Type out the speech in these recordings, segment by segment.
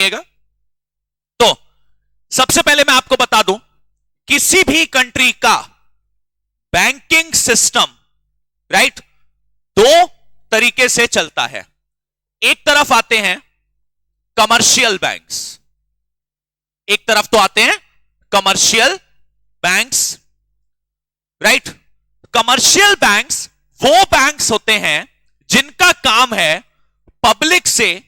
तो सबसे पहले मैं आपको बता दूं, किसी भी कंट्री का बैंकिंग सिस्टम राइट दो तरीके से चलता है। एक तरफ आते हैं कमर्शियल बैंक्स, एक तरफ तो आते हैं commercial banks right. Commercial banks वो बैंक्स होते हैं जिनका काम है पब्लिक से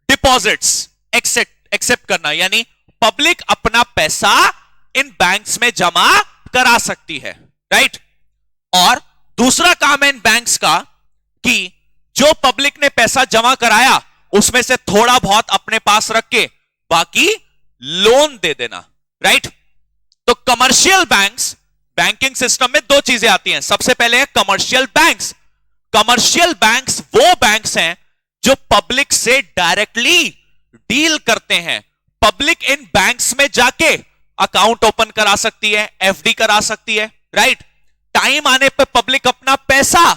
डिपॉजिट्स एक्सेप्ट करना, यानी पब्लिक अपना पैसा इन बैंक्स में जमा करा सकती है राइट। और दूसरा काम है इन बैंक्स का कि जो पब्लिक ने पैसा जमा कराया उसमें से थोड़ा बहुत अपने पास रख के बाकी लोन दे देना राइट। तो कमर्शियल बैंक्स, बैंकिंग सिस्टम में दो चीजें आती हैं। सबसे पहले है कमर्शियल बैंक्स। कमर्शियल बैंक्स वो बैंक्स हैं जो पब्लिक से डायरेक्टली डील करते हैं। पब्लिक इन बैंक्स में जाके अकाउंट ओपन करा सकती है, एफडी करा सकती है राइट। टाइम आने पर पब्लिक अपना पैसा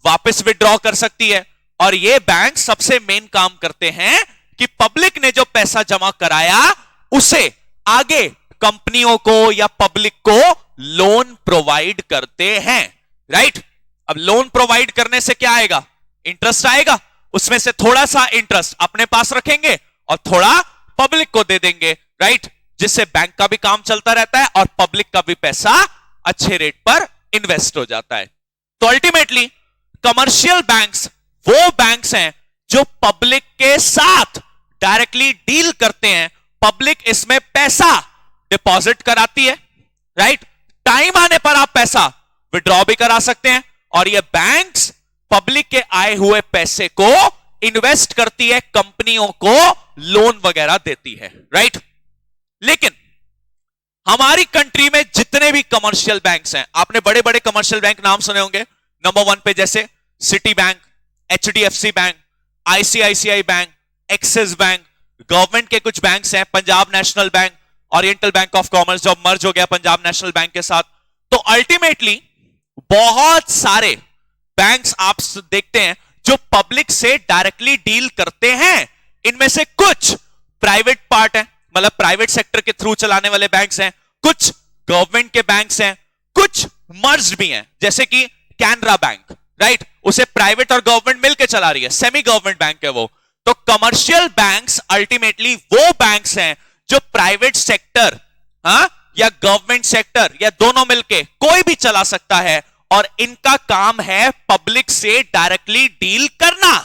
वापस विड्रॉ कर सकती है। और ये बैंक सबसे मेन काम करते हैं कि पब्लिक ने जो पैसा जमा कराया उसे आगे कंपनियों को या पब्लिक को लोन प्रोवाइड करते हैं राइट। अब लोन प्रोवाइड करने से क्या आएगा? इंटरेस्ट आएगा। उसमें से थोड़ा सा इंटरेस्ट अपने पास रखेंगे और थोड़ा पब्लिक को दे देंगे राइट, जिससे बैंक का भी काम चलता रहता है और पब्लिक का भी पैसा अच्छे रेट पर इन्वेस्ट हो जाता है। तो अल्टीमेटली कमर्शियल बैंक्स वो बैंक्स हैं जो पब्लिक के साथ डायरेक्टली डील करते हैं। पब्लिक इसमें पैसा डिपॉजिट कराती है राइट। टाइम आने पर आप पैसा विड्रॉ भी करा सकते हैं और ये बैंक्स पब्लिक के आए हुए पैसे को इन्वेस्ट करती है, कंपनियों को लोन वगैरह देती है राइट। लेकिन हमारी कंट्री में जितने भी कमर्शियल बैंक्स हैं, आपने बड़े बड़े कमर्शियल बैंक नाम सुने होंगे। नंबर 1 पे जैसे city bank, HDFC bank, ICICI bank, axis bank, government के कुछ बैंक्स हैं, Punjab national bank, oriental bank of commerce जो मर्ज हो गया पंजाब नेशनल बैंक के साथ। तो अल्टीमेटली बहुत सारे बैंक्स आप देखते हैं जो पब्लिक से डायरेक्टली डील करते हैं। इनमें से कुछ प्राइवेट पार्ट है, मतलब प्राइवेट सेक्टर के थ्रू चलाने वाले बैंक्स हैं, कुछ गवर्नमेंट के बैंक्स हैं, कुछ मर्ज भी हैं, जैसे कि कैनरा बैंक राइट, उसे प्राइवेट और गवर्नमेंट मिलकर चला रही है, सेमी गवर्नमेंट बैंक है वो। तो कमर्शियल बैंक्स अल्टीमेटली वो बैंक्स हैं जो प्राइवेट सेक्टर या गवर्नमेंट सेक्टर या दोनों मिलके कोई भी चला सकता है और इनका काम है पब्लिक से डायरेक्टली डील करना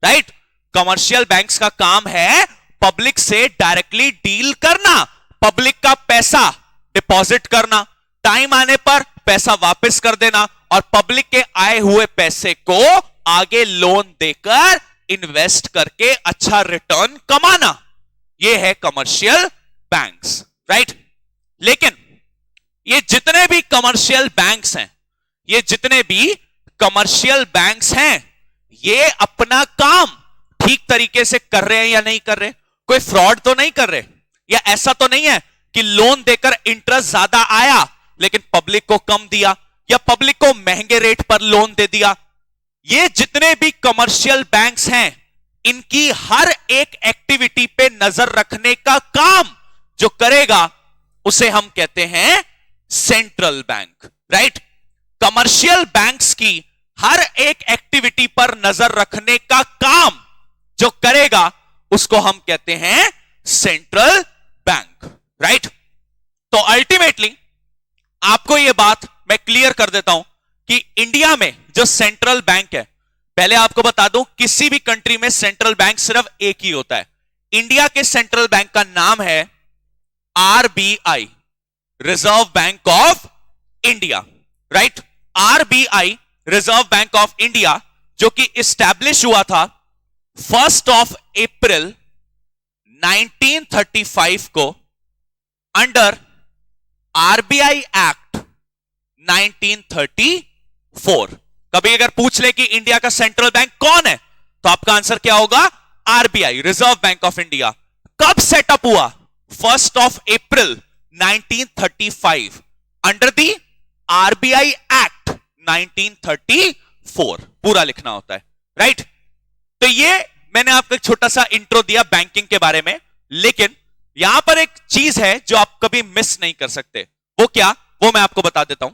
राइट। कमर्शियल बैंक्स का काम है पब्लिक से डायरेक्टली डील करना, पब्लिक का पैसा डिपॉजिट करना, टाइम आने पर पैसा वापस कर देना और पब्लिक के आए हुए पैसे को आगे लोन देकर इन्वेस्ट करके अच्छा रिटर्न कमाना। यह है कमर्शियल बैंक्स राइट। लेकिन ये जितने भी कमर्शियल बैंक्स हैं, ये जितने भी कमर्शियल बैंक्स हैं, ये अपना काम ठीक तरीके से कर रहे हैं या नहीं कर रहे? कोई फ्रॉड तो नहीं कर रहे, या ऐसा तो नहीं है कि लोन देकर इंटरेस्ट ज्यादा आया लेकिन पब्लिक को कम दिया या पब्लिक को महंगे रेट पर लोन दे दिया। ये जितने भी कमर्शियल बैंक्स हैं, इनकी हर एक एक्टिविटी पे नजर रखने का काम जो करेगा उसे हम कहते हैं central bank right. Commercial banks की हर एक एक्टिविटी पर नजर रखने का काम जो करेगा उसको हम कहते हैं सेंट्रल बैंक राइट। तो अल्टीमेटली आपको यह बात मैं क्लियर कर देता हूं कि इंडिया में जो सेंट्रल बैंक है, पहले आपको बता दूं किसी भी कंट्री में सेंट्रल बैंक सिर्फ एक ही होता है। इंडिया के सेंट्रल बैंक का नाम है RBI, reserve bank of India right. RBI reserve bank of India जो कि इस्टेब्लिश हुआ था 1 अप्रैल 1935 को अंडर आरबीआई एक्ट 1934। कभी अगर पूछ ले कि इंडिया का सेंट्रल बैंक कौन है तो आपका आंसर क्या होगा? RBI, reserve bank of India. कब सेटअप हुआ? 1 अप्रैल 1935 अंडर दी आरबीआई एक्ट 1934। पूरा लिखना होता है राइट। तो ये मैंने आपको एक छोटा सा इंट्रो दिया बैंकिंग के बारे में, लेकिन यहां पर एक चीज है जो आप कभी मिस नहीं कर सकते। वो क्या, वो मैं आपको बता देता हूं।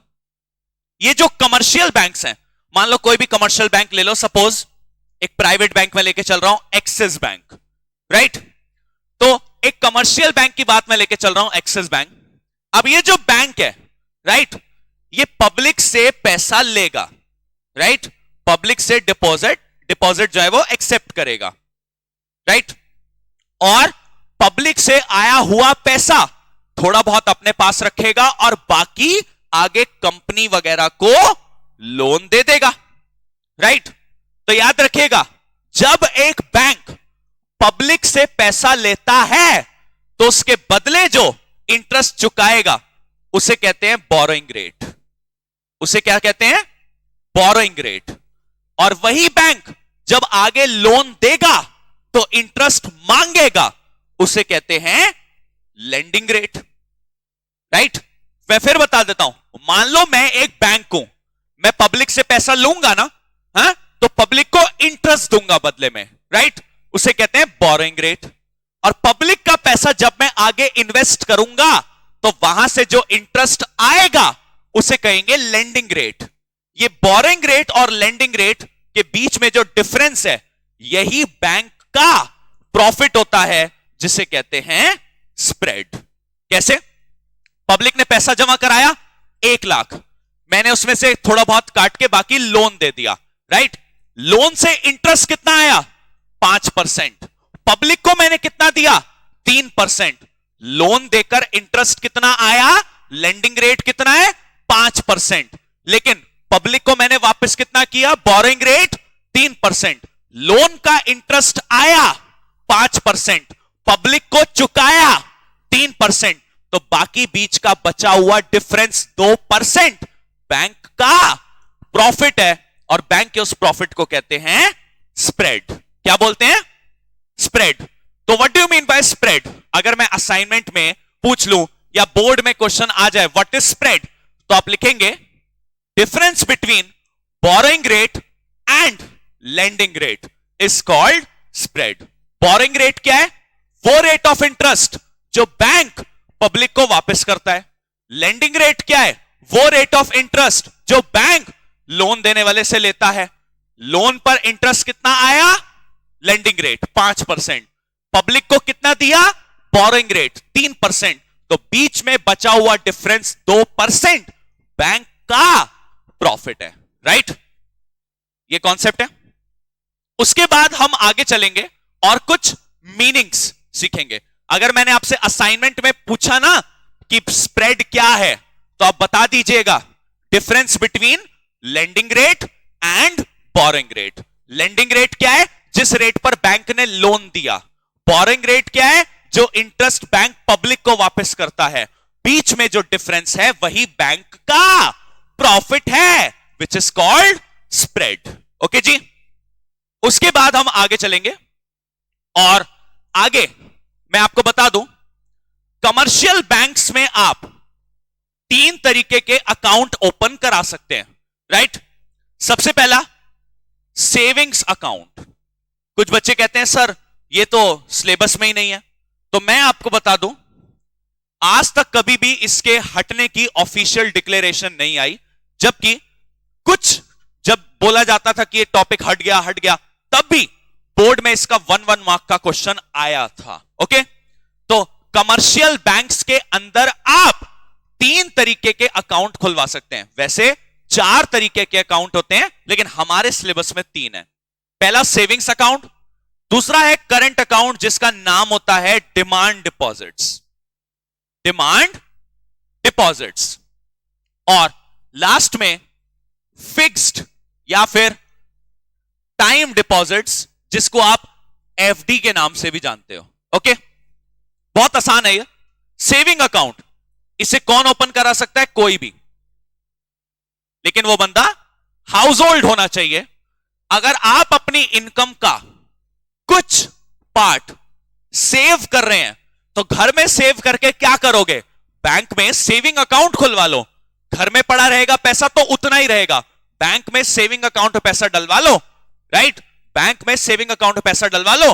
ये जो कमर्शियल बैंक्स हैं, मान लो कोई भी कमर्शियल बैंक ले लो, सपोज एक प्राइवेट बैंक में लेके चल रहा हूं, एक्सिस बैंक, राइट। तो एक कमर्शियल बैंक की बात मैं लेके चल रहा हूं, एक्सिस बैंक। अब ये जो बैंक है, राइट, ये पब्लिक से पैसा लेगा, राइट, पब्लिक से डिपॉजिट जो है वो एक्सेप्ट करेगा, राइट, और पब्लिक से आया हुआ पैसा थोड़ा बहुत अपने पास रखेगा और बाकी आगे कंपनी वगैरह को लोन दे देगा, राइट। तो याद रखिएगा, जब एक बैंक पब्लिक से पैसा लेता है तो उसके बदले जो इंटरेस्ट चुकाएगा उसे कहते हैं बोरोइंग रेट। उसे क्या कहते हैं? Borrowing rate. और वही बैंक जब आगे लोन देगा तो इंटरेस्ट मांगेगा, उसे कहते हैं लेंडिंग रेट, राइट। मैं फिर बता देता हूं, मान लो मैं एक बैंक हूं, मैं पब्लिक से पैसा लूंगा ना, हाँ, तो पब्लिक को इंटरेस्ट दूंगा बदले में, राइट, उसे कहते हैं बोरोइंग रेट। और पब्लिक का पैसा जब मैं आगे इन्वेस्ट करूंगा तो वहां से जो इंटरेस्ट आएगा उसे कहेंगे लेंडिंग रेट। ये बोरोइंग रेट और लेंडिंग रेट के बीच में जो डिफरेंस है, यही बैंक का प्रॉफिट होता है, जिसे कहते हैं स्प्रेड। कैसे? पब्लिक ने पैसा जमा कराया 1 लाख, मैंने उसमें से थोड़ा बहुत काट के बाकी लोन दे दिया, राइट। लोन से इंटरेस्ट कितना आया? 5%। पब्लिक को मैंने कितना दिया? 3%। लोन देकर इंटरेस्ट कितना आया? लेंडिंग रेट कितना है? 5%। लेकिन पब्लिक को मैंने वापस कितना किया? Borrowing rate 3%। लोन का इंटरेस्ट आया 5%, पब्लिक को चुकाया 3%, तो बाकी बीच का बचा हुआ डिफरेंस 2% बैंक का प्रॉफिट है, और बैंक के उस प्रॉफिट को कहते हैं स्प्रेड। क्या बोलते हैं? स्प्रेड। तो what do you mean by spread? अगर मैं असाइनमेंट में पूछ लूं या बोर्ड में क्वेश्चन आ जाए व्हाट इज स्प्रेड, तो आप लिखेंगे difference between borrowing rate and lending rate is called spread. Borrowing rate क्या है? वो रेट ऑफ इंटरेस्ट जो बैंक पब्लिक को वापस करता है। लेंडिंग रेट क्या है? वो रेट ऑफ इंटरेस्ट जो बैंक लोन देने वाले से लेता है। लोन पर इंटरेस्ट कितना आया? Lending rate 5%। पब्लिक को कितना दिया? Borrowing rate 3%। तो बीच में बचा हुआ डिफरेंस 2% बैंक का प्रॉफिट है, राइट। ये कॉन्सेप्ट है। उसके बाद हम आगे चलेंगे और कुछ मीनिंग्स सीखेंगे। अगर मैंने आपसे असाइनमेंट में पूछा ना कि स्प्रेड क्या है, तो आप बता दीजिएगा difference between lending rate and borrowing rate. Lending rate क्या है? जिस रेट पर बैंक ने लोन दिया। बोरोइंग रेट क्या है? जो इंटरेस्ट बैंक पब्लिक को वापस करता है। बीच में जो डिफरेंस है वही बैंक का प्रॉफिट है, which is called spread. Okay जी। उसके बाद हम आगे चलेंगे और आगे मैं आपको बता दूं, कमर्शियल बैंक्स में आप 3 तरीके के अकाउंट ओपन करा सकते हैं, राइट। सबसे पहला सेविंग्स अकाउंट। कुछ बच्चे कहते हैं सर ये तो सिलेबस में ही नहीं है, तो मैं आपको बता दूं, आज तक कभी भी इसके हटने की ऑफिशियल डिक्लेरेशन नहीं आई। जबकि कुछ जब बोला जाता था कि ये टॉपिक हट गया, तब भी बोर्ड में इसका 1 मार्क का क्वेश्चन आया था। ओके, तो कमर्शियल बैंक्स के अंदर आप 3 तरीके के अकाउंट खुलवा सकते हैं। वैसे 4 तरीके के अकाउंट होते हैं, लेकिन हमारे सिलेबस में 3 है। पहला सेविंग्स अकाउंट, दूसरा है करंट अकाउंट जिसका नाम होता है डिमांड डिपॉजिट्स, और लास्ट में फिक्स्ड या फिर टाइम डिपॉजिट्स जिसको आप एफडी के नाम से भी जानते हो। ओके, बहुत आसान है ये। सेविंग अकाउंट, इसे कौन ओपन करा सकता है? कोई भी, लेकिन वो बंदा हाउस होल्ड होना चाहिए। अगर आप अपनी इनकम का कुछ पार्ट सेव कर रहे हैं तो घर में सेव करके क्या करोगे? बैंक में सेविंग अकाउंट खुलवा लो। घर में पड़ा रहेगा पैसा तो उतना ही रहेगा, बैंक में सेविंग अकाउंट में पैसा डलवा लो, राइट। बैंक में सेविंग अकाउंट में पैसा डलवा लो,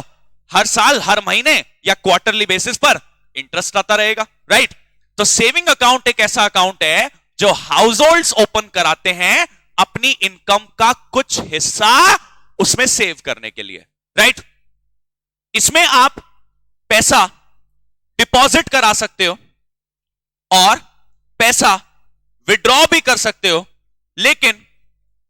हर साल हर महीने या क्वार्टरली बेसिस पर इंटरेस्ट आता रहेगा, राइट। तो सेविंग अकाउंट एक ऐसा अकाउंट है जो हाउस होल्ड्स ओपन कराते हैं अपनी इनकम का कुछ हिस्सा उसमें सेव करने के लिए, राइट। इसमें आप पैसा डिपॉजिट करा सकते हो और पैसा विड्रॉ भी कर सकते हो, लेकिन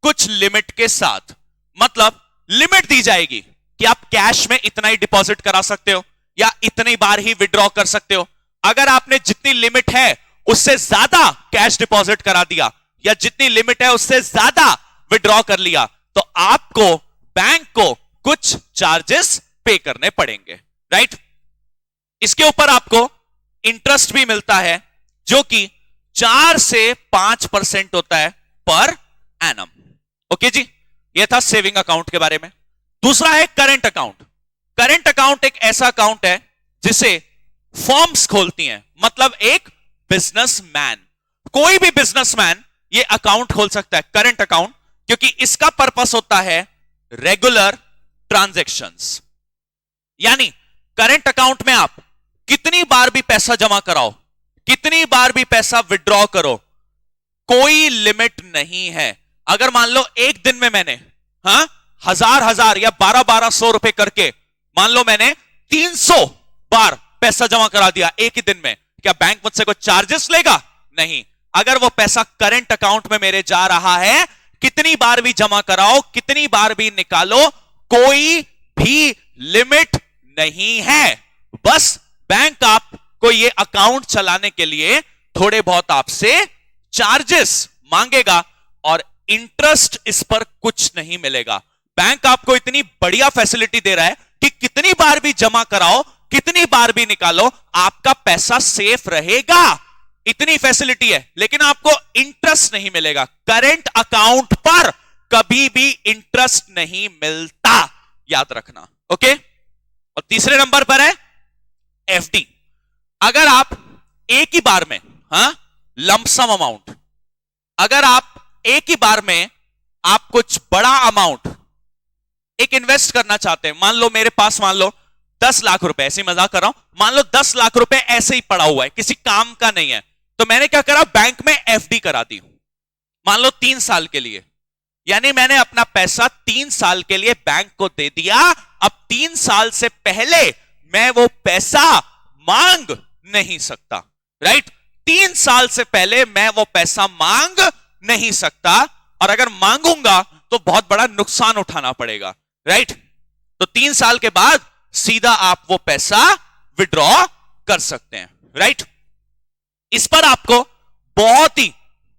कुछ लिमिट के साथ। मतलब लिमिट दी जाएगी कि आप कैश में इतना ही डिपॉजिट करा सकते हो या इतनी बार ही विड्रॉ कर सकते हो। अगर आपने जितनी लिमिट है उससे ज्यादा कैश डिपॉजिट करा दिया या जितनी लिमिट है उससे ज्यादा विड्रॉ कर लिया तो आपको बैंक को कुछ चार्जेस पे करने पड़ेंगे, राइट। इसके ऊपर आपको इंटरेस्ट भी मिलता है जो कि 4 से 5% होता है पर एनम। ओके जी, यह था सेविंग अकाउंट के बारे में। दूसरा है करंट अकाउंट। करंट अकाउंट एक ऐसा अकाउंट है जिसे फर्म्स खोलती हैं, मतलब एक बिजनेसमैन, कोई भी बिजनेसमैन ये अकाउंट खोल सकता है करंट अकाउंट, क्योंकि इसका पर्पस होता है रेगुलर ट्रांजैक्शंस। यानी करंट अकाउंट में आप कितनी बार भी पैसा जमा कराओ, कितनी बार भी पैसा विड्रॉ करो, कोई लिमिट नहीं है। अगर मान लो एक दिन में मैंने हजार या 1200 रुपए करके मान लो मैंने 300 बार पैसा जमा करा दिया एक ही दिन में, क्या बैंक मुझसे कोई चार्जेस लेगा? नहीं। अगर वो पैसा करंट अकाउंट में मेरे जा रहा है, कितनी बार भी जमा कराओ, कितनी बार भी निकालो, कोई भी लिमिट नहीं है। बस बैंक आपको ये अकाउंट चलाने के लिए थोड़े बहुत आपसे चार्जेस मांगेगा और इंटरेस्ट इस पर कुछ नहीं मिलेगा। बैंक आपको इतनी बढ़िया फैसिलिटी दे रहा है कि कितनी बार भी जमा कराओ, कितनी बार भी निकालो, आपका पैसा सेफ रहेगा। इतनी फैसिलिटी है, लेकिन आपको इंटरेस्ट नहीं मिलेगा। करंट अकाउंट पर कभी भी इंटरेस्ट नहीं मिलता, याद रखना, ओके। और तीसरे नंबर पर है एफडी। अगर आप एक ही बार में लमसम अमाउंट, अगर आप एक ही बार में आप कुछ बड़ा अमाउंट एक इन्वेस्ट करना चाहते हैं, मान लो मेरे पास मान लो 10 लाख रुपए, ऐसे ही मजाक कर रहा हूं, मान लो 10 लाख रुपए ऐसे ही पड़ा हुआ है, किसी काम का नहीं है, तो मैंने क्या करा, बैंक में एफडी करा दी, मान लो 3 साल के लिए। यानी मैंने अपना पैसा 3 साल के लिए बैंक को दे दिया। अब 3 साल से पहले मैं वो पैसा मांग नहीं सकता, राइट। 3 साल से पहले मैं वो पैसा मांग नहीं सकता, और अगर मांगूंगा तो बहुत बड़ा नुकसान उठाना पड़ेगा, राइट। तो 3 साल के बाद सीधा आप वो पैसा विड्रॉ कर सकते हैं, राइट। इस पर आपको बहुत ही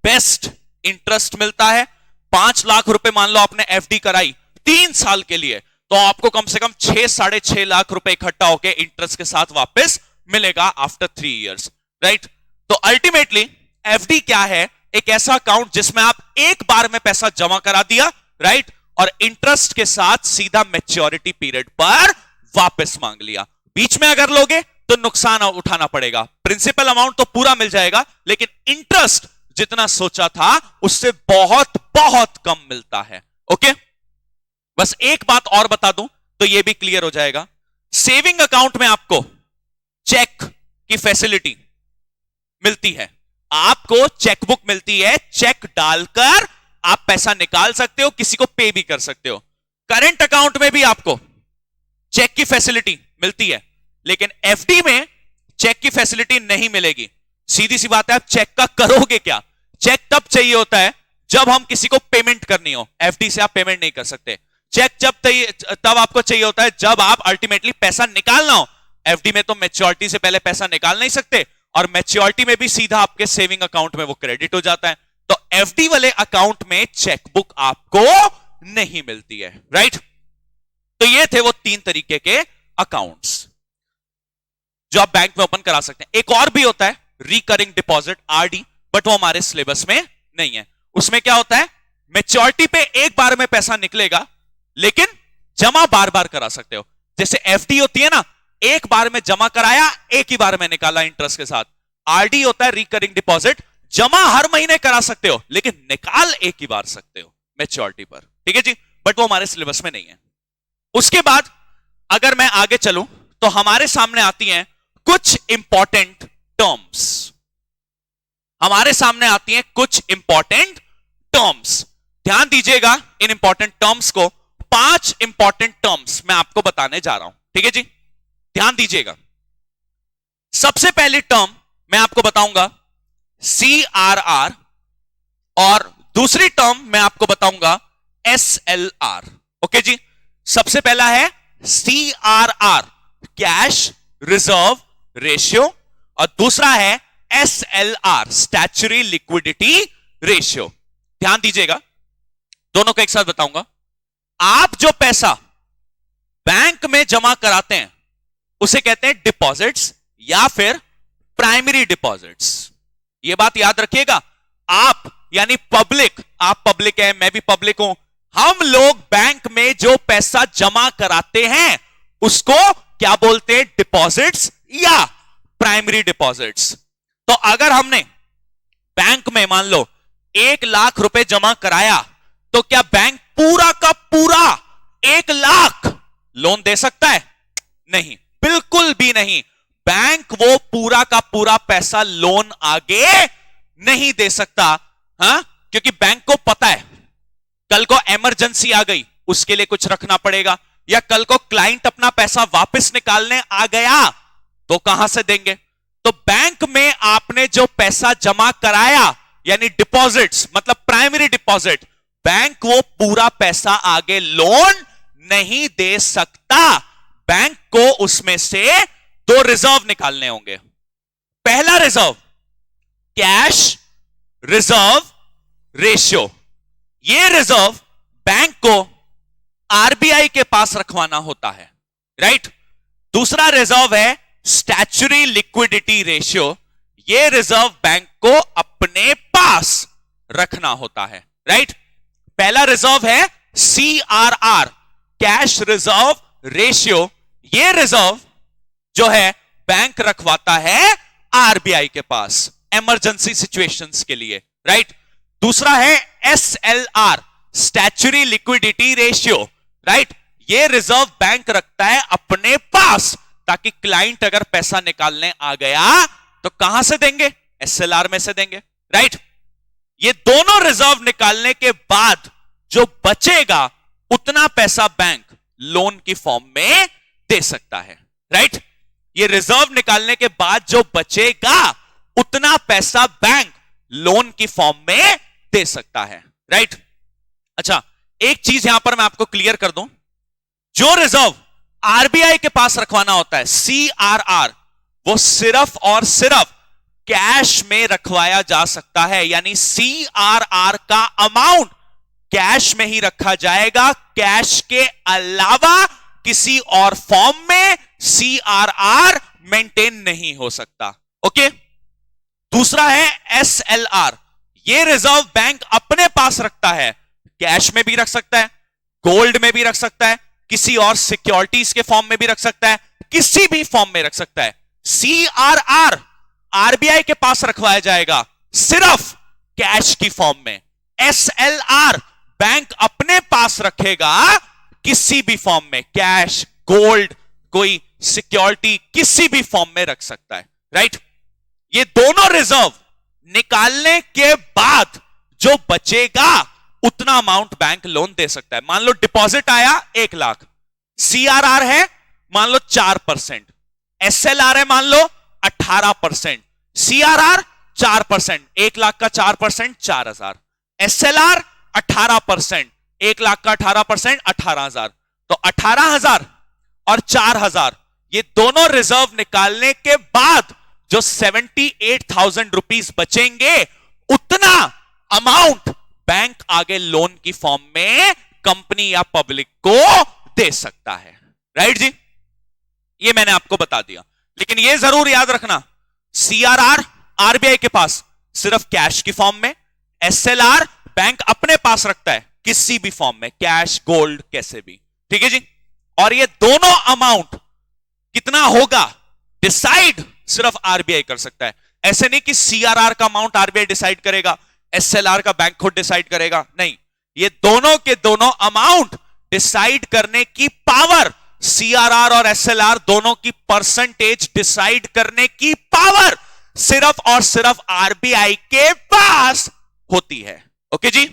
बेस्ट इंटरेस्ट मिलता है। 5 लाख रुपए मान लो आपने एफडी कराई 3 साल के लिए, तो आपको कम से कम 6-6.5 लाख रुपए इकट्ठा होकर इंटरेस्ट के साथ वापस मिलेगा आफ्टर 3 इयर्स, राइट। तो अल्टीमेटली एफडी क्या है, एक ऐसा अकाउंट जिसमें आप एक बार में पैसा जमा करा दिया, राइट, और इंटरेस्ट के साथ सीधा मैच्योरिटी पीरियड पर वापस मांग लिया। बीच में अगर लोगे तो नुकसान उठाना पड़ेगा। प्रिंसिपल अमाउंट तो पूरा मिल जाएगा, लेकिन इंटरेस्ट जितना सोचा था उससे बहुत बहुत कम मिलता है, ओके। बस एक बात और बता दूं तो यह भी क्लियर हो जाएगा। सेविंग अकाउंट में आपको चेक की फैसिलिटी मिलती है, आपको चेकबुक मिलती है, चेक डालकर आप पैसा निकाल सकते हो, किसी को पे भी कर सकते हो। करंट अकाउंट में भी आपको चेक की फैसिलिटी मिलती है, लेकिन एफडी में चेक की फैसिलिटी नहीं मिलेगी। सीधी सी बात है, आप चेक का करोगे क्या? चेक तब चाहिए होता है जब हम किसी को पेमेंट करनी हो, एफडी से आप पेमेंट नहीं कर सकते। चेक तब आपको चाहिए होता है जब आप अल्टीमेटली पैसा निकालना हो। एफडी में तो मैच्योरिटी से पहले पैसा निकाल नहीं सकते, और मैच्योरिटी में भी सीधा आपके सेविंग अकाउंट में वो क्रेडिट हो जाता है। तो एफडी वाले अकाउंट में चेकबुक आपको नहीं मिलती है, राइट। तो ये थे वो 3 तरीके के अकाउंट्स जो आप बैंक में ओपन करा सकते हैं। एक और भी होता है रिकरिंग डिपॉजिट, आरडी, बट वो हमारे सिलेबस में नहीं है। उसमें क्या होता है, मैच्योरिटी पे एक बार में पैसा निकलेगा, लेकिन जमा बार बार करा सकते हो। जैसे एफडी होती है ना, एक बार में जमा कराया, एक ही बार में निकाला इंटरेस्ट के साथ। आरडी होता है रिकरिंग डिपॉजिट, जमा हर महीने करा सकते हो, लेकिन निकाल एक ही बार सकते हो मैच्योरिटी पर, ठीक है जी, बट वो हमारे सिलेबस में नहीं है। उसके बाद अगर मैं आगे चलूं तो हमारे सामने आती हैं कुछ इंपॉर्टेंट टर्म्स। हमारे सामने आती हैं कुछ इंपॉर्टेंट टर्म्स। ध्यान दीजिएगा इन इंपॉर्टेंट टर्म्स को। 5 इंपॉर्टेंट टर्म्स मैं आपको बताने जा रहा हूं, ठीक है जी, ध्यान दीजिएगा। सबसे पहली टर्म मैं आपको बताऊंगा CRR और दूसरी टर्म मैं आपको बताऊंगा SLR। ओके जी, सबसे पहला है CRR, कैश रिजर्व रेशियो, और दूसरा है SLR, स्टैच्यूटरी लिक्विडिटी रेशियो। ध्यान दीजिएगा, दोनों को एक साथ बताऊंगा। आप जो पैसा बैंक में जमा कराते हैं उसे कहते हैं डिपॉजिट्स या फिर प्राइमरी डिपॉजिट्स। यह बात याद रखिएगा। आप यानी पब्लिक, आप पब्लिक है, मैं भी पब्लिक हूं, हम लोग बैंक में जो पैसा जमा कराते हैं उसको क्या बोलते हैं? डिपॉजिट्स या प्राइमरी डिपॉजिट्स। तो अगर हमने बैंक में मान लो 1 लाख रुपए जमा कराया तो क्या बैंक पूरा का पूरा 1 लाख लोन दे सकता है? नहीं, बिल्कुल भी नहीं। बैंक वो पूरा का पूरा पैसा लोन आगे नहीं दे सकता। हां, क्योंकि बैंक को पता है कल को इमरजेंसी आ गई, उसके लिए कुछ रखना पड़ेगा, या कल को क्लाइंट अपना पैसा वापस निकालने आ गया तो कहां से देंगे? तो बैंक में आपने जो पैसा जमा कराया यानी डिपॉजिट्स, मतलब प्राइमरी डिपॉजिट, बैंक वो पूरा पैसा आगे लोन नहीं दे सकता। बैंक को उसमें से 2 रिजर्व निकालने होंगे। पहला रिजर्व कैश रिजर्व रेशियो। यह रिजर्व बैंक को आरबीआई के पास रखवाना होता है, राइट। दूसरा रिजर्व है स्टैच्यूटरी लिक्विडिटी रेशियो। यह रिजर्व बैंक को अपने पास रखना होता है, राइट। पहला रिजर्व है CRR, कैश रिजर्व रेशियो। यह रिजर्व जो है बैंक रखवाता है आरबीआई के पास इमरजेंसी सिचुएशंस के लिए, राइट। दूसरा है SLR, statutory liquidity ratio, right. ये रिजर्व बैंक रखता है अपने पास ताकि क्लाइंट अगर पैसा निकालने आ गया तो कहां से देंगे? SLR में से देंगे, राइट। ये दोनों रिजर्व निकालने के बाद जो बचेगा उतना पैसा बैंक लोन की फॉर्म में दे सकता है, राइट। ये रिजर्व निकालने के बाद जो बचेगा उतना पैसा बैंक लोन की फॉर्म में दे सकता है, राइट। अच्छा, एक चीज यहां पर मैं आपको क्लियर कर दूं, जो रिजर्व आरबीआई के पास रखवाना होता है CRR, वो सिर्फ और सिर्फ कैश में रखवाया जा सकता है, यानी CRR का अमाउंट कैश में ही रखा जाएगा। कैश के अलावा किसी और फॉर्म में CRR मेंटेन नहीं हो सकता, ओके। दूसरा है SLR, ये रिजर्व बैंक अपने पास रखता है, कैश में भी रख सकता है, गोल्ड में भी रख सकता है, किसी और सिक्योरिटीज के फॉर्म में भी रख सकता है, किसी भी फॉर्म में रख सकता है। CRR आरबीआई के पास रखवाया जाएगा सिर्फ कैश की फॉर्म में। SLR बैंक अपने पास रखेगा किसी भी फॉर्म में, कैश, गोल्ड, कोई सिक्योरिटी, किसी भी फॉर्म में रख सकता है, राइट। ये दोनों रिजर्व निकालने के बाद जो बचेगा उतना अमाउंट बैंक लोन दे सकता है। मान लो डिपॉजिट आया 1 लाख, CRR है मान लो 4%, SLR है मान लो 18%, CRR 4%, 1 लाख का 4% 4,000, SLR 18%, 1 लाख का 18% 18,000, तो 18,000 और 4,000 ये दोनों रिजर्व निकालने के बाद जो 78,000 रुपीस बचेंगे उतना अमाउंट बैंक आगे लोन की फॉर्म में कंपनी या पब्लिक को दे सकता है, राइट जी। ये मैंने आपको बता दिया, लेकिन ये जरूर याद रखना CRR आरबीआई के पास सिर्फ कैश की फॉर्म में, SLR बैंक अपने पास रखता है किसी भी फॉर्म में, कैश, गोल्ड, कैसे भी, ठीक है जी। और ये दोनों अमाउंट कितना होगा डिसाइड सिर्फ आरबीआई कर सकता है। ऐसे नहीं कि CRR का अमाउंट आरबीआई डिसाइड करेगा, SLR का बैंक खुद डिसाइड करेगा, नहीं, ये दोनों के दोनों अमाउंट डिसाइड करने की पावर, सीआरआर और एसएलआर दोनों की परसेंटेज डिसाइड करने की पावर सिर्फ और सिर्फ आरबीआई के पास होती है। ओके जी।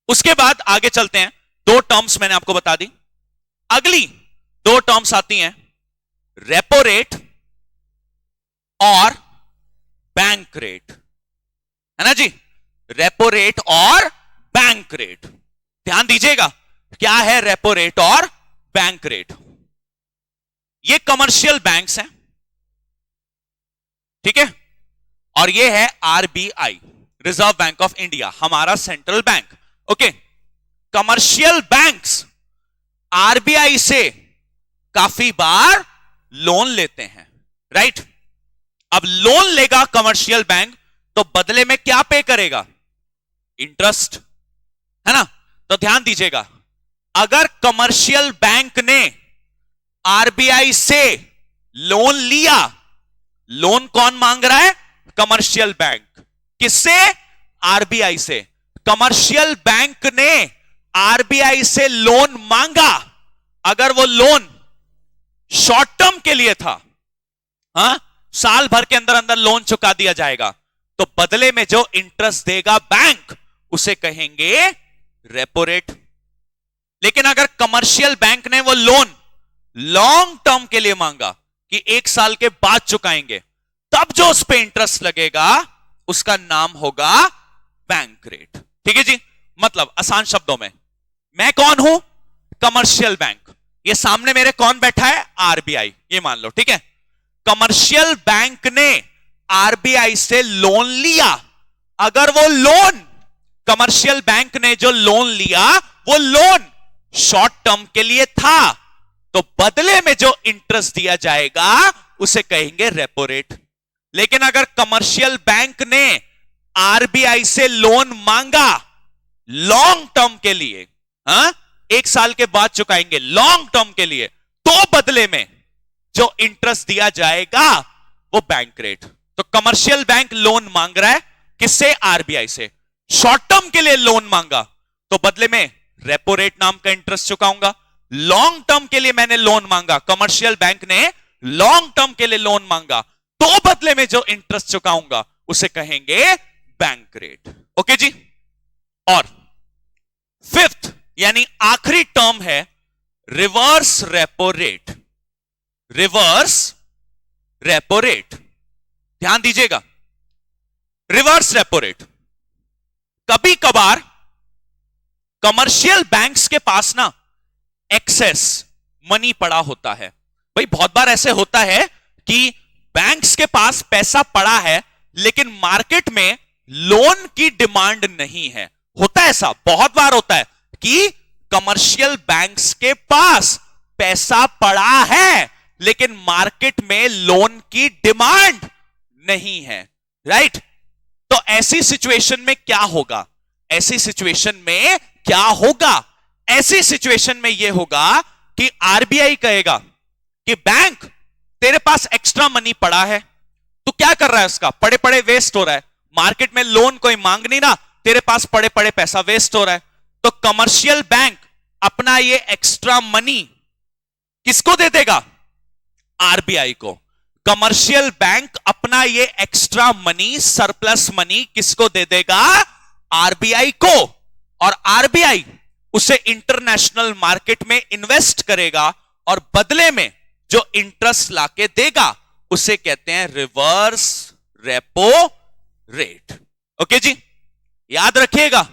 उसके बाद आगे चलते हैं। दो टर्म्स मैंने आपको बता दी। अगली दो टर्म्स आती हैं रेपो रेट और बैंक रेट, है ना जी। रेपो रेट और बैंक रेट, ध्यान दीजिएगा क्या है रेपो रेट और बैंक रेट। ये कमर्शियल बैंक्स हैं, ठीक है, और ये है RBI, reserve bank of India, हमारा central bank. Okay, commercial banks RBI से काफी बार लोन लेते हैं, राइट। अब लोन लेगा कमर्शियल बैंक तो बदले में क्या पे करेगा? इंटरेस्ट, है ना। तो ध्यान दीजिएगा, अगर कमर्शियल बैंक ने आरबीआई से लोन लिया, लोन कौन मांग रहा है? Commercial bank. किससे? आरबीआई से। कमर्शियल बैंक ने आरबीआई से लोन मांगा, अगर वो लोन शॉर्ट टर्म के लिए था, हाँ, साल भर के अंदर अंदर लोन चुका दिया जाएगा, तो बदले में जो इंटरेस्ट देगा बैंक उसे कहेंगे रेपो रेट। लेकिन अगर कमर्शियल बैंक ने वो लोन लॉन्ग टर्म के लिए मांगा कि 1 साल के बाद चुकाएंगे, तब जो उस पे इंटरेस्ट लगेगा उसका नाम होगा बैंक रेट। ठीक है जी। मतलब आसान शब्दों में, मैं कौन हूं? Commercial bank. ये सामने मेरे कौन बैठा है? आरबीआई, ये मान लो, ठीक है। कमर्शियल बैंक ने आरबीआई से लोन लिया, अगर वो लोन, कमर्शियल बैंक ने जो लोन लिया वो लोन शॉर्ट टर्म के लिए था, तो बदले में जो इंटरेस्ट दिया जाएगा उसे कहेंगे रेपो रेट। लेकिन अगर कमर्शियल बैंक ने आरबीआई से लोन मांगा लॉन्ग टर्म के लिए, हाँ, 1 साल के बाद चुकाएंगे, लॉन्ग टर्म के लिए, तो बदले में जो इंटरेस्ट दिया जाएगा वो बैंक रेट। तो कमर्शियल बैंक लोन मांग रहा है किससे? आरबीआई से। शॉर्ट टर्म के लिए लोन मांगा तो बदले में रेपो रेट नाम का इंटरेस्ट चुकाऊंगा। लॉन्ग टर्म के लिए मैंने लोन मांगा, कमर्शियल बैंक ने लॉन्ग टर्म के लिए लोन मांगा, तो बदले में जो इंटरेस्ट चुकाऊंगा उसे कहेंगे बैंक रेट। ओके जी। और फिफ्थ यानी आखिरी टर्म है reverse repo rate. Reverse repo rate, ध्यान दीजिएगा, रिवर्स रेपो रेट। कभी कभार कमर्शियल बैंक्स के पास ना एक्सेस मनी पड़ा होता है। भाई बहुत बार ऐसे होता है कि बैंक्स के पास पैसा पड़ा है लेकिन मार्केट में लोन की डिमांड नहीं है। होता है ऐसा, बहुत बार होता है कि कमर्शियल बैंक्स के पास पैसा पड़ा है लेकिन मार्केट में लोन की डिमांड नहीं है, राइट। तो ऐसी सिचुएशन में क्या होगा? ऐसी सिचुएशन में क्या होगा? ऐसी सिचुएशन में यह होगा कि आरबीआई कहेगा कि बैंक तेरे पास एक्स्ट्रा मनी पड़ा है, तू क्या कर रहा है? उसका पड़े पड़े वेस्ट हो रहा है, मार्केट में लोन कोई मांग नहीं ना, तेरे पास पड़े पड़े पैसा वेस्ट हो रहा है। तो कमर्शियल बैंक अपना ये एक्स्ट्रा मनी किसको दे देगा? आरबीआई को। कमर्शियल बैंक अपना ये एक्स्ट्रा मनी, सरप्लस मनी किसको दे देगा? आरबीआई को। और आरबीआई उसे इंटरनेशनल मार्केट में इन्वेस्ट करेगा और बदले में जो इंटरेस्ट लाके देगा उसे कहते हैं रिवर्स रेपो रेट। ओके जी, याद रखिएगा,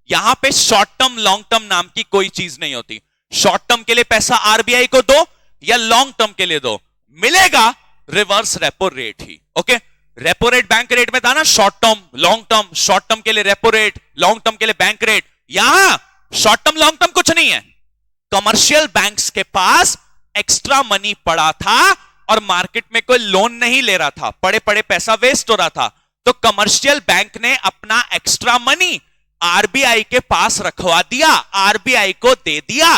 यहां पे शॉर्ट टर्म लॉन्ग टर्म नाम की कोई चीज नहीं होती। शॉर्ट टर्म के लिए पैसा आरबीआई को दो या लॉन्ग टर्म के लिए दो, मिलेगा रिवर्स रेपो रेट ही। Okay, repo rate bank rate में था ना, short term long term, short term के लिए रेपो रेट, लॉन्ग टर्म के लिए बैंक रेट। यहां शॉर्ट टर्म लॉन्ग टर्म कुछ नहीं है। कमर्शियल बैंक्स के पास एक्स्ट्रा मनी पड़ा था और मार्केट में कोई लोन नहीं ले रहा था, पड़े पड़े पैसा वेस्ट हो रहा था, तो कमर्शियल बैंक ने अपना एक्स्ट्रा मनी आरबीआई के पास रखवा दिया, आरबीआई को दे दिया।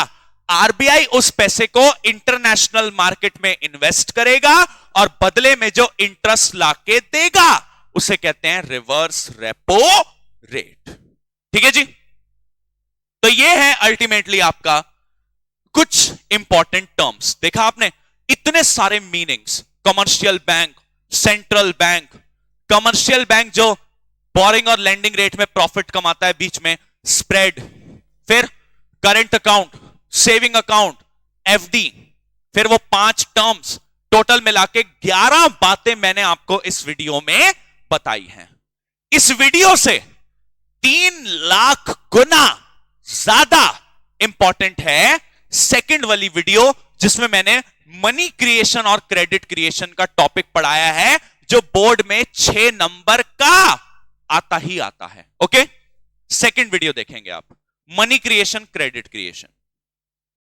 आरबीआई उस पैसे को इंटरनेशनल मार्केट में इन्वेस्ट करेगा और बदले में जो इंटरेस्ट लाके देगा उसे कहते हैं रिवर्स रेपो रेट। ठीक है जी। तो ये है अल्टीमेटली आपका कुछ इंपॉर्टेंट टर्म्स देखा आपने, इतने सारे meanings, commercial bank, central bank, commercial bank जो बोरिंग और लेंडिंग रेट में प्रॉफिट कमाता है, बीच में स्प्रेड, फिर current account, saving account, FD, फिर वो 5 टर्म्स, टोटल मिला के 11 बातें मैंने आपको इस वीडियो में बताई हैं। इस वीडियो से 3 लाख गुना ज्यादा इंपॉर्टेंट है सेकंड वाली वीडियो, जिसमें मैंने मनी क्रिएशन और क्रेडिट क्रिएशन का टॉपिक पढ़ाया है, जो बोर्ड में 6 नंबर का आता ही आता है। ओके, सेकंड वीडियो देखेंगे आप, मनी क्रिएशन, क्रेडिट क्रिएशन।